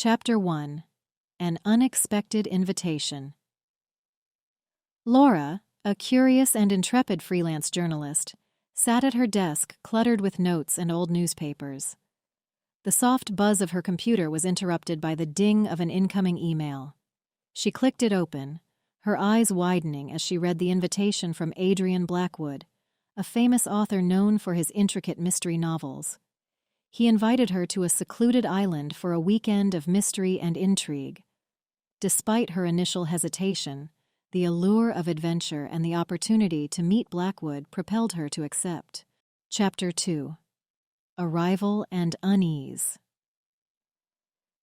Chapter 1. An Unexpected Invitation. Laura, a curious and intrepid freelance journalist, sat at her desk cluttered with notes and old newspapers. The soft buzz of her computer was interrupted by the ding of an incoming email. She clicked it open, her eyes widening as she read the invitation from Adrian Blackwood, a famous author known for his intricate mystery novels. He invited her to a secluded island for a weekend of mystery and intrigue. Despite her initial hesitation, the allure of adventure and the opportunity to meet Blackwood propelled her to accept. Chapter 2. Arrival and Unease.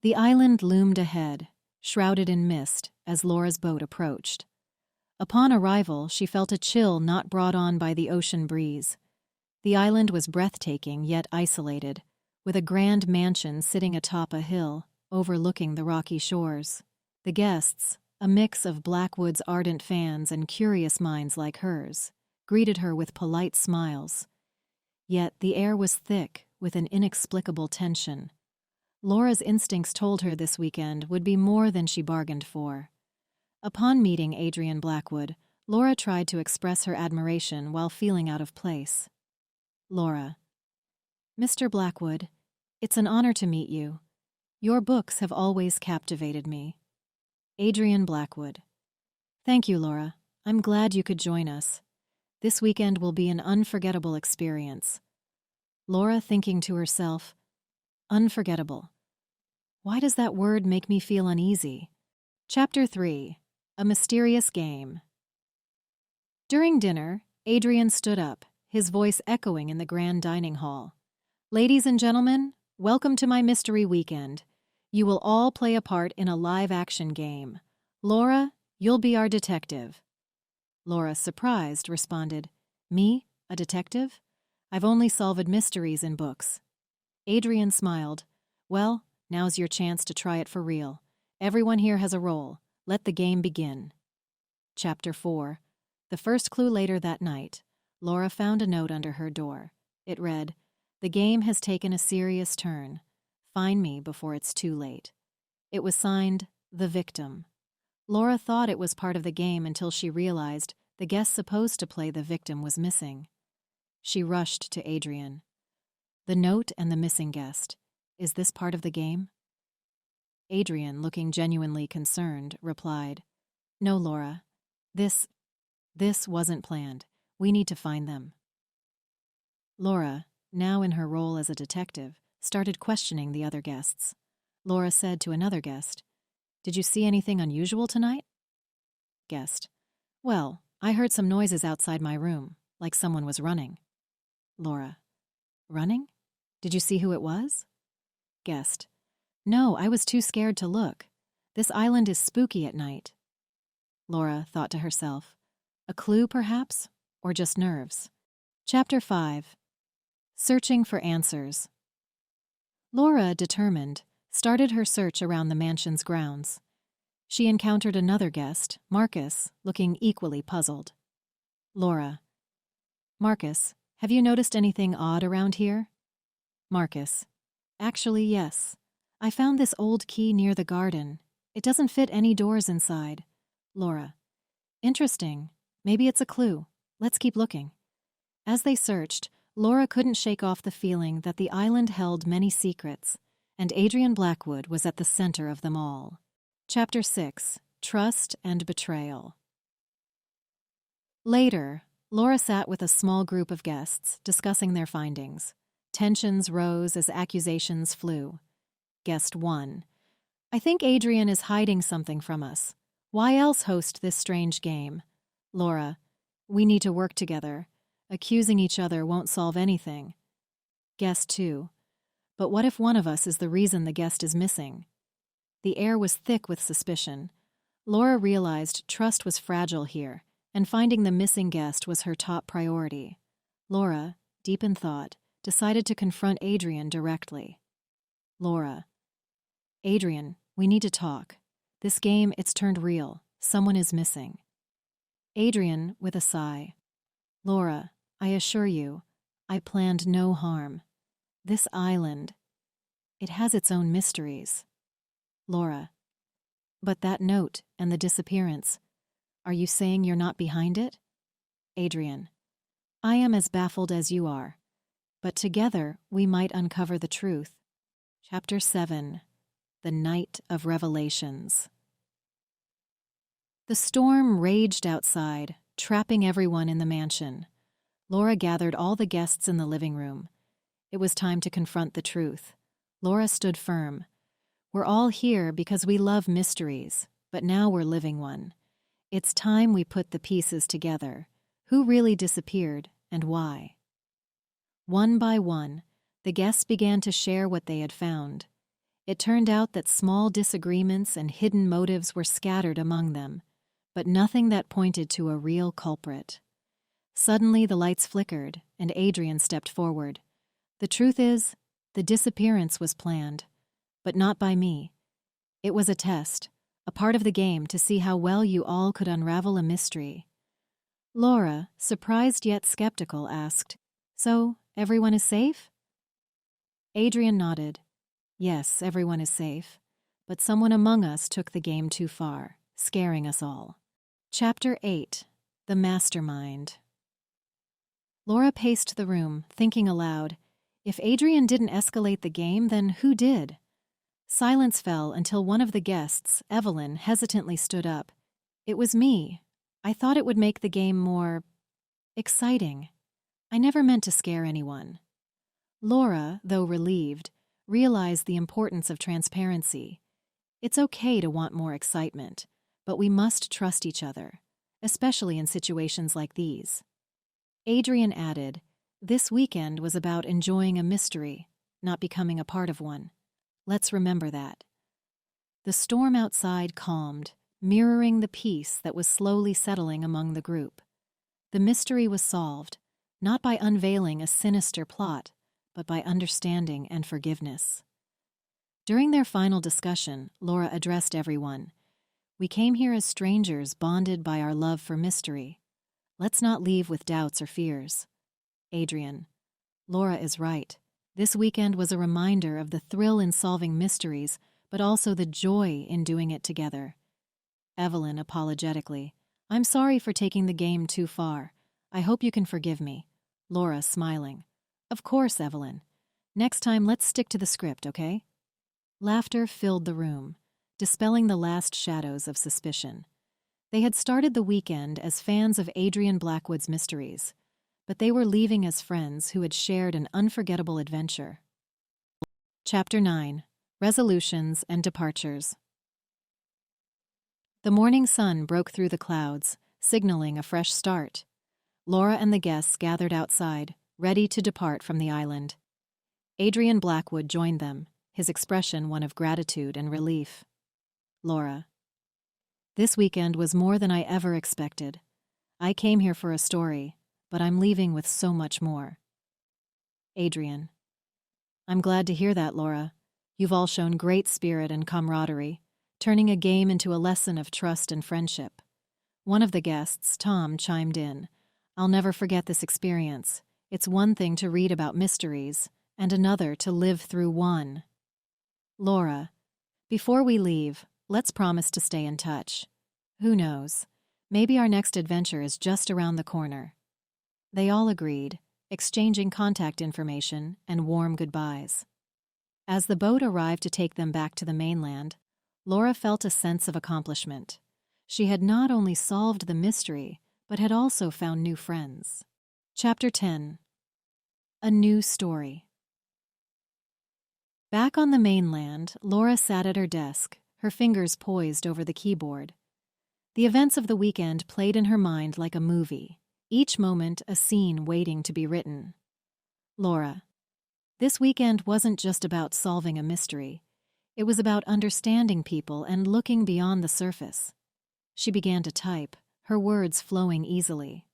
The island loomed ahead, shrouded in mist, as Laura's boat approached. Upon arrival, she felt a chill not brought on by the ocean breeze. The island was breathtaking yet isolated, with a grand mansion sitting atop a hill, overlooking the rocky shores. The guests, a mix of Blackwood's ardent fans and curious minds like hers, greeted her with polite smiles. Yet the air was thick with an inexplicable tension. Laura's instincts told her this weekend would be more than she bargained for. Upon meeting Adrian Blackwood, Laura tried to express her admiration while feeling out of place. Laura: Mr. Blackwood, it's an honor to meet you. Your books have always captivated me. Adrian Blackwood: Thank you, Laura. I'm glad you could join us. This weekend will be an unforgettable experience. Laura, thinking to herself, unforgettable. Why does that word make me feel uneasy? Chapter 3. A Mysterious Game. During dinner, Adrian stood up, his voice echoing in the grand dining hall. Ladies and gentlemen, welcome to my mystery weekend. You will all play a part in a live-action game. Laura, you'll be our detective. Laura, surprised, responded, Me, a detective? I've only solved mysteries in books. Adrian smiled. Well, now's your chance to try it for real. Everyone here has a role. Let the game begin. Chapter 4. The first clue. Later that night, Laura found a note under her door. It read, The game has taken a serious turn. Find me before it's too late. It was signed, The Victim. Laura thought it was part of the game until she realized the guest supposed to play the victim was missing. She rushed to Adrian. The note and the missing guest. Is this part of the game? Adrian, looking genuinely concerned, replied, No, Laura. This wasn't planned. We need to find them. Laura, now in her role as a detective, started questioning the other guests. Laura said to another guest, Did you see anything unusual tonight? Guest: Well, I heard some noises outside my room, like someone was running. Laura: Running? Did you see who it was? Guest: No, I was too scared to look. This island is spooky at night. Laura thought to herself, a clue perhaps, or just nerves? Chapter 5. Searching for Answers. Laura, determined, started her search around the mansion's grounds. She encountered another guest, Marcus, looking equally puzzled. Laura: Marcus, have you noticed anything odd around here? Marcus: Actually, yes. I found this old key near the garden. It doesn't fit any doors inside. Laura: Interesting. Maybe it's a clue. Let's keep looking. As they searched, Laura couldn't shake off the feeling that the island held many secrets, and Adrian Blackwood was at the center of them all. Chapter 6. Trust and Betrayal. Later, Laura sat with a small group of guests, discussing their findings. Tensions rose as accusations flew. Guest 1: I think Adrian is hiding something from us. Why else host this strange game? Laura: We need to work together. Accusing each other won't solve anything. Guest 2: But what if one of us is the reason the guest is missing? The air was thick with suspicion. Laura realized trust was fragile here, and finding the missing guest was her top priority. Laura, deep in thought, decided to confront Adrian directly. Laura: Adrian, we need to talk. This game, it's turned real. Someone is missing. Adrian, with a sigh: Laura, I assure you, I planned no harm. This island, it has its own mysteries. Laura. But that note and the disappearance. Are you saying you're not behind it? Adrian. I am as baffled as you are. But together we might uncover the truth. Chapter 7. The Night of Revelations. The storm raged outside, trapping everyone in the mansion. Laura gathered all the guests in the living room. It was time to confront the truth. Laura stood firm. We're all here because we love mysteries, but now we're living one. It's time we put the pieces together. Who really disappeared and why? One by one, the guests began to share what they had found. It turned out that small disagreements and hidden motives were scattered among them, but nothing that pointed to a real culprit. Suddenly the lights flickered, and Adrian stepped forward. The truth is, the disappearance was planned, but not by me. It was a test, a part of the game to see how well you all could unravel a mystery. Laura, surprised yet skeptical, asked, "So, everyone is safe?" Adrian nodded. Yes, everyone is safe, but someone among us took the game too far, scaring us all. Chapter 8. The Mastermind. Laura paced the room, thinking aloud. If Adrian didn't escalate the game, then who did? Silence fell until one of the guests, Evelyn, hesitantly stood up. It was me. I thought it would make the game more exciting. I never meant to scare anyone. Laura, though relieved, realized the importance of transparency. It's okay to want more excitement, but we must trust each other, especially in situations like these. Adrian added, "This weekend was about enjoying a mystery, not becoming a part of one. Let's remember that." The storm outside calmed, mirroring the peace that was slowly settling among the group. The mystery was solved, not by unveiling a sinister plot, but by understanding and forgiveness. During their final discussion, Laura addressed everyone. We came here as strangers bonded by our love for mystery. Let's not leave with doubts or fears. Adrian. Laura is right. This weekend was a reminder of the thrill in solving mysteries, but also the joy in doing it together. Evelyn apologetically. I'm sorry for taking the game too far. I hope you can forgive me. Laura smiling. Of course, Evelyn. Next time, let's stick to the script, okay? Laughter filled the room, dispelling the last shadows of suspicion. They had started the weekend as fans of Adrian Blackwood's mysteries, but they were leaving as friends who had shared an unforgettable adventure. Chapter 9. Resolutions and Departures. The morning sun broke through the clouds, signaling a fresh start. Laura and the guests gathered outside, ready to depart from the island. Adrian Blackwood joined them, his expression one of gratitude and relief. Laura. This weekend was more than I ever expected. I came here for a story, but I'm leaving with so much more. Adrian. I'm glad to hear that, Laura. You've all shown great spirit and camaraderie, turning a game into a lesson of trust and friendship. One of the guests, Tom, chimed in. I'll never forget this experience. It's one thing to read about mysteries, and another to live through one. Laura. Before we leave, let's promise to stay in touch. Who knows? Maybe our next adventure is just around the corner. They all agreed, exchanging contact information and warm goodbyes. As the boat arrived to take them back to the mainland, Laura felt a sense of accomplishment. She had not only solved the mystery, but had also found new friends. Chapter 10. A New Story. Back on the mainland, Laura sat at her desk, her fingers poised over the keyboard. The events of the weekend played in her mind like a movie, each moment a scene waiting to be written. Laura. This weekend wasn't just about solving a mystery. It was about understanding people and looking beyond the surface. She began to type, her words flowing easily.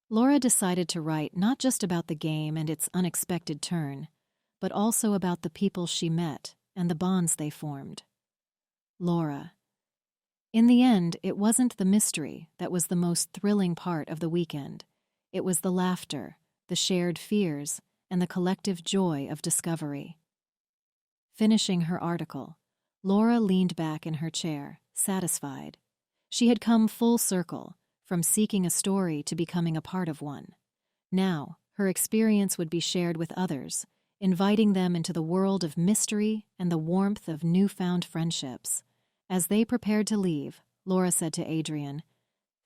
Laura decided to write not just about the game and its unexpected turn, but also about the people she met and the bonds they formed. Laura. In the end, it wasn't the mystery that was the most thrilling part of the weekend. It was the laughter, the shared fears, and the collective joy of discovery. Finishing her article, Laura leaned back in her chair, satisfied. She had come full circle, from seeking a story to becoming a part of one. Now, her experience would be shared with others, inviting them into the world of mystery and the warmth of newfound friendships. As they prepared to leave, Laura said to Adrian,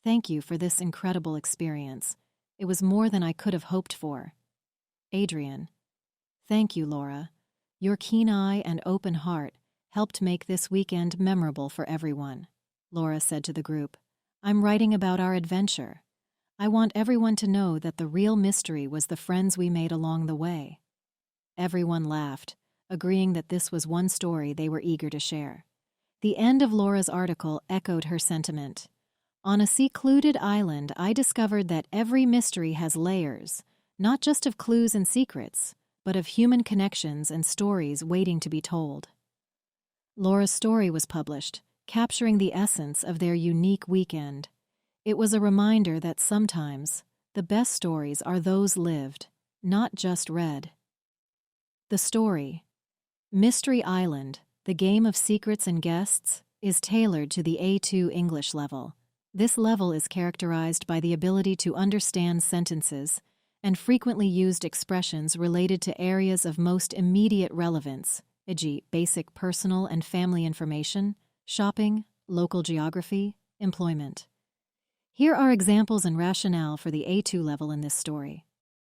"Thank you for this incredible experience. It was more than I could have hoped for." Adrian, "Thank you, Laura. Your keen eye and open heart helped make this weekend memorable for everyone." Laura said to the group, "I'm writing about our adventure. I want everyone to know that the real mystery was the friends we made along the way." Everyone laughed, agreeing that this was one story they were eager to share. The end of Laura's article echoed her sentiment. "On a secluded island, I discovered that every mystery has layers, not just of clues and secrets, but of human connections and stories waiting to be told." Laura's story was published, capturing the essence of their unique weekend. It was a reminder that sometimes the best stories are those lived, not just read. The story, Mystery Island, the Game of Secrets and Guests, is tailored to the A2 English level. This level is characterized by the ability to understand sentences and frequently used expressions related to areas of most immediate relevance, e.g., basic personal and family information, shopping, local geography, employment. Here are examples and rationale for the A2 level in this story.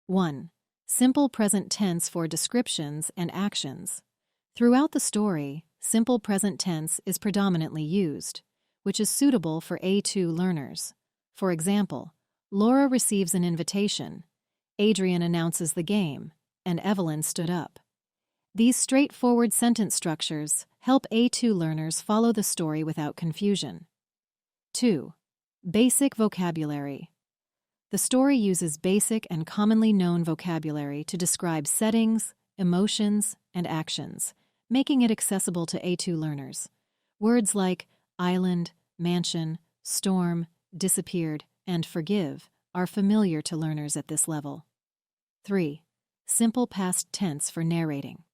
1. Simple present tense for descriptions and actions. Throughout the story, simple present tense is predominantly used, which is suitable for A2 learners. For example, Laura receives an invitation, Adrian announces the game, and Evelyn stood up. These straightforward sentence structures help A2 learners follow the story without confusion. 2. Basic vocabulary. The story uses basic and commonly known vocabulary to describe settings, emotions, and actions, making it accessible to A2 learners. Words like island, mansion, storm, disappeared, and forgive are familiar to learners at this level. 3. Simple past tense for narrating.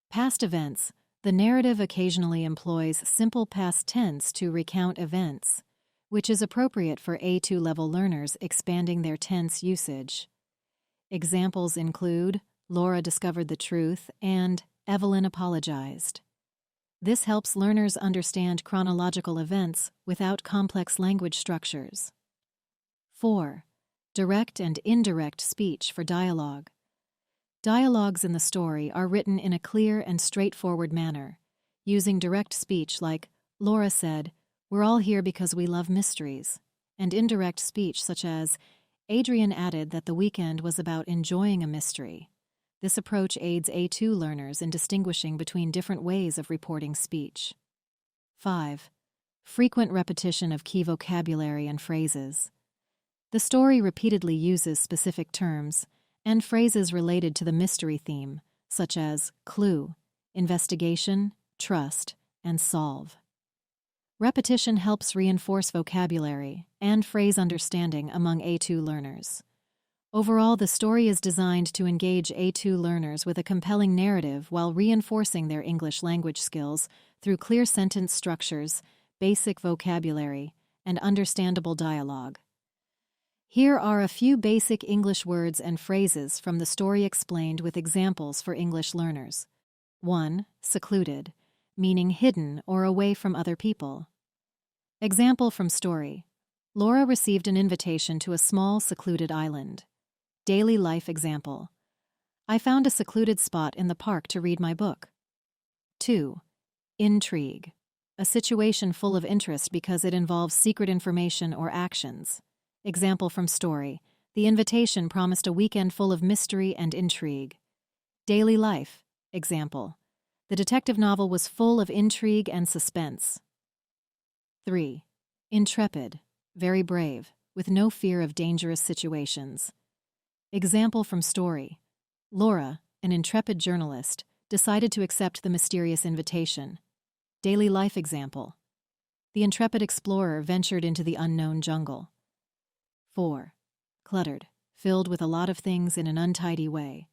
Past events. The narrative occasionally employs simple past tense to recount events, which is appropriate for A2 level learners expanding their tense usage. Examples include Laura discovered the truth and Evelyn apologized. This helps learners understand chronological events without complex language structures. 4. Direct and indirect speech for dialogue. Dialogues in the story are written in a clear and straightforward manner, using direct speech like, Laura said, "We're all here because we love mysteries," and indirect speech such as, Adrian added that the weekend was about enjoying a mystery. This approach aids A2 learners in distinguishing between different ways of reporting speech. 5. Frequent repetition of key vocabulary and phrases. The story repeatedly uses specific terms and phrases related to the mystery theme, such as clue, investigation, trust, and solve. Repetition helps reinforce vocabulary and phrase understanding among A2 learners. Overall, the story is designed to engage A2 learners with a compelling narrative while reinforcing their English language skills through clear sentence structures, basic vocabulary, and understandable dialogue. Here are a few basic English words and phrases from the story explained with examples for English learners. 1. Secluded, meaning hidden or away from other people. Example from story. Laura received an invitation to a small secluded island. Daily life example. I found a secluded spot in the park to read my book. 2. Intrigue, a situation full of interest because it involves secret information or actions. Example from story. The invitation promised a weekend full of mystery and intrigue. Daily life example. The detective novel was full of intrigue and suspense. 3. Intrepid, very brave, with no fear of dangerous situations. Example from story. Laura, an intrepid journalist, decided to accept the mysterious invitation. Daily life example. The intrepid explorer ventured into the unknown jungle. 4. Cluttered, filled with a lot of things in an untidy way.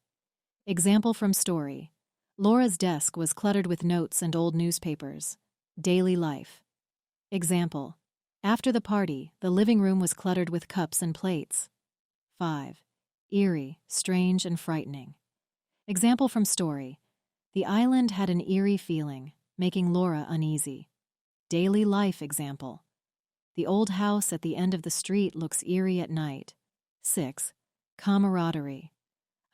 Example from story. Laura's desk was cluttered with notes and old newspapers. Daily life. Example. After the party, the living room was cluttered with cups and plates. 5. Eerie, strange, and frightening. Example from story. The island had an eerie feeling, making Laura uneasy. Daily life example. The old house at the end of the street looks eerie at night. 6. Camaraderie.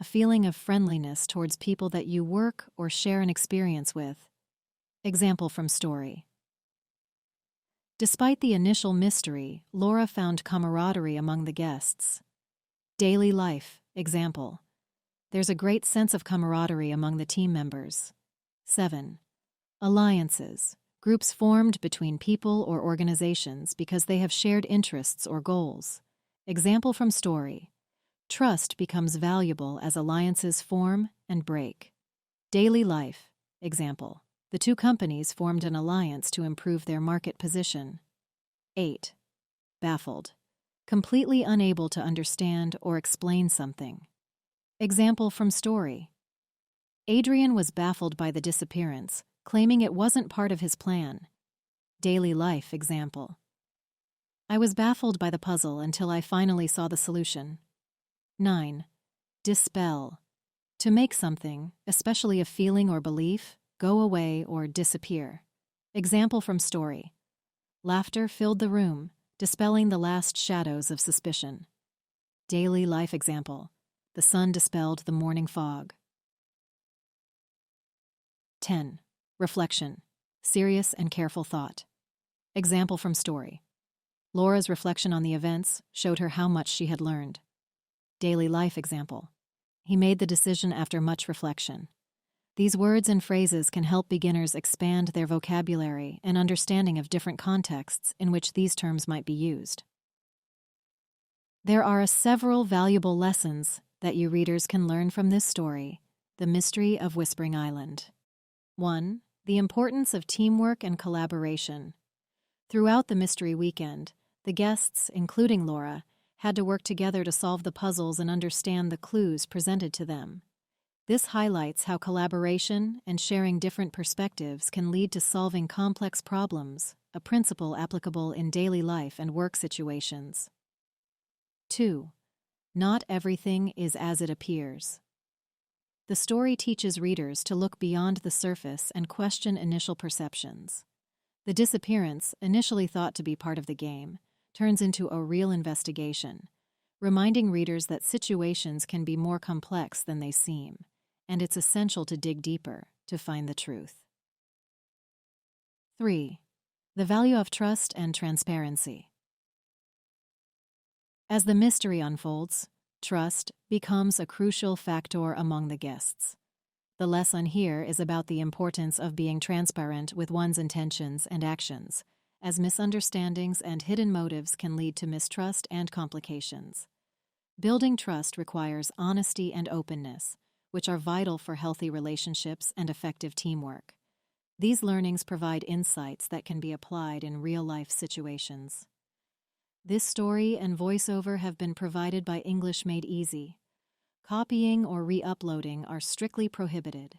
A feeling of friendliness towards people that you work or share an experience with. Example from story. Despite the initial mystery, Laura found camaraderie among the guests. Daily life example. There's a great sense of camaraderie among the team members. 7. Alliances. Groups formed between people or organizations because they have shared interests or goals. Example from story. Trust becomes valuable as alliances form and break. Daily life example. The two companies formed an alliance to improve their market position. 8. Baffled. Completely unable to understand or explain something. Example from story. Adrian was baffled by the disappearance, claiming it wasn't part of his plan. Daily life example. I was baffled by the puzzle until I finally saw the solution. 9. Dispel. To make something, especially a feeling or belief, go away or disappear. Example from story. Laughter filled the room, dispelling the last shadows of suspicion. Daily life example. The sun dispelled the morning fog. 10. Reflection. Serious and careful thought. Example from story. Laura's reflection on the events showed her how much she had learned. Daily life example. He made the decision after much reflection. These words and phrases can help beginners expand their vocabulary and understanding of different contexts in which these terms might be used. There are several valuable lessons that you readers can learn from this story, The Mystery of Whispering Island. 1. The importance of teamwork and collaboration. Throughout the mystery weekend, the guests, including Laura, had to work together to solve the puzzles and understand the clues presented to them. This highlights how collaboration and sharing different perspectives can lead to solving complex problems, a principle applicable in daily life and work situations. 2. Not everything is as it appears. The story teaches readers to look beyond the surface and question initial perceptions. The disappearance, initially thought to be part of the game, turns into a real investigation, reminding readers that situations can be more complex than they seem, and it's essential to dig deeper to find the truth. 3. The value of trust and transparency. As the mystery unfolds, trust becomes a crucial factor among the guests. The lesson here is about the importance of being transparent with one's intentions and actions, as misunderstandings and hidden motives can lead to mistrust and complications. Building trust requires honesty and openness, which are vital for healthy relationships and effective teamwork. These learnings provide insights that can be applied in real-life situations. This story and voiceover have been provided by English Made Easy. Copying or re-uploading are strictly prohibited.